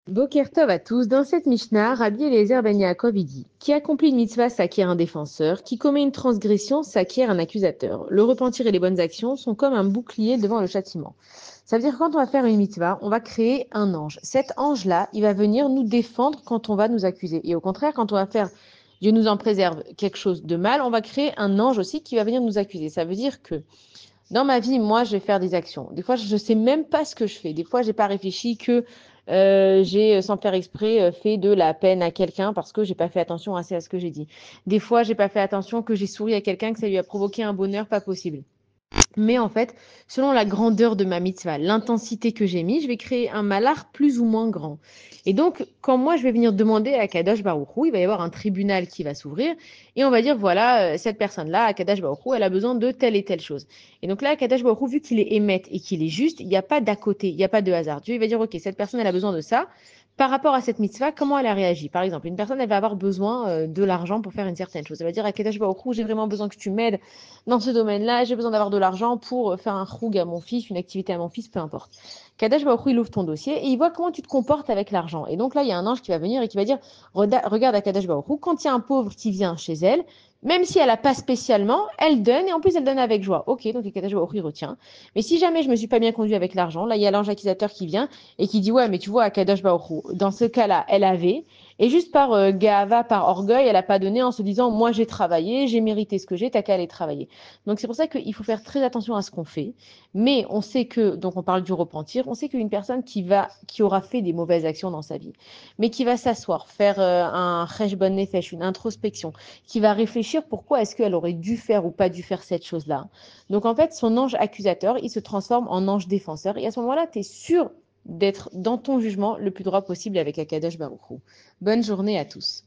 Boker Tov à tous. Dans cette Mishnah, Rabbi Eliezer ben Yaakov il dit: qui accomplit une mitzvah s'acquiert un défenseur, qui commet une transgression s'acquiert un accusateur. Le repentir et les bonnes actions sont comme un bouclier devant le châtiment. Ça veut dire que quand on va faire une mitzvah, on va créer un ange. Cet ange-là, il va venir nous défendre quand on va nous accuser. Et au contraire, quand on va faire, Dieu nous en préserve, quelque chose de mal, on va créer un ange aussi qui va venir nous accuser. Ça veut dire que dans ma vie, moi, je vais faire des actions. Des fois, je ne sais même pas ce que je fais. Des fois, j'ai pas réfléchi que j'ai, sans faire exprès, fait de la peine à quelqu'un parce que j'ai pas fait attention assez à ce que j'ai dit. Des fois, j'ai pas fait attention que j'ai souri à quelqu'un, que ça lui a provoqué un bonheur pas possible. Mais en fait, selon la grandeur de ma mitzvah, l'intensité que j'ai mis, je vais créer un malheur plus ou moins grand. Et donc, quand moi je vais venir demander à Kadosh Baruch Hu, il va y avoir un tribunal qui va s'ouvrir et on va dire voilà, cette personne-là, à Kadosh Baruch Hu, elle a besoin de telle et telle chose. Et donc là, Kadosh Baruch Hu, vu qu'il est émet et qu'il est juste, il n'y a pas d'à côté, il n'y a pas de hasard. Dieu, il va dire ok, cette personne, elle a besoin de ça. Par rapport à cette mitzvah, comment elle a réagi? Par exemple, une personne, elle va avoir besoin de l'argent pour faire une certaine chose. Elle va dire à Kadosh Baruch Hu, j'ai vraiment besoin que tu m'aides dans ce domaine-là, j'ai besoin d'avoir de l'argent pour faire un choug à mon fils, une activité à mon fils, peu importe. Kadesh Baruch Hu, il ouvre ton dossier et il voit comment tu te comportes avec l'argent. Et donc là, il y a un ange qui va venir et qui va dire, regarde à Kadesh Baruch Hu, quand il y a un pauvre qui vient chez elle, même si elle n'a pas spécialement, elle donne et en plus elle donne avec joie. Ok, donc Kadesh Baruch Hu, il retient. Mais si jamais je me suis pas bien conduit avec l'argent, là, il y a l'ange accusateur qui vient et qui dit, ouais, mais tu vois, à Kadesh Baruch Hu, dans ce cas-là, elle avait, et juste par gava, par orgueil, elle n'a pas donné en se disant, moi j'ai travaillé, j'ai mérité ce que j'ai, t'as qu'à aller travailler. Donc c'est pour ça qu'il faut faire très attention à ce qu'on fait. Mais on sait que, donc on parle du repentir, on sait qu'une personne qui aura fait des mauvaises actions dans sa vie, mais qui va s'asseoir, faire un cheshbon nefesh, une introspection, qui va réfléchir pourquoi est-ce qu'elle aurait dû faire ou pas dû faire cette chose-là. Donc en fait, son ange accusateur, il se transforme en ange défenseur. Et à ce moment-là, tu es sûr d'être dans ton jugement le plus droit possible avec Akadosh Baruch Hu. Bonne journée à tous.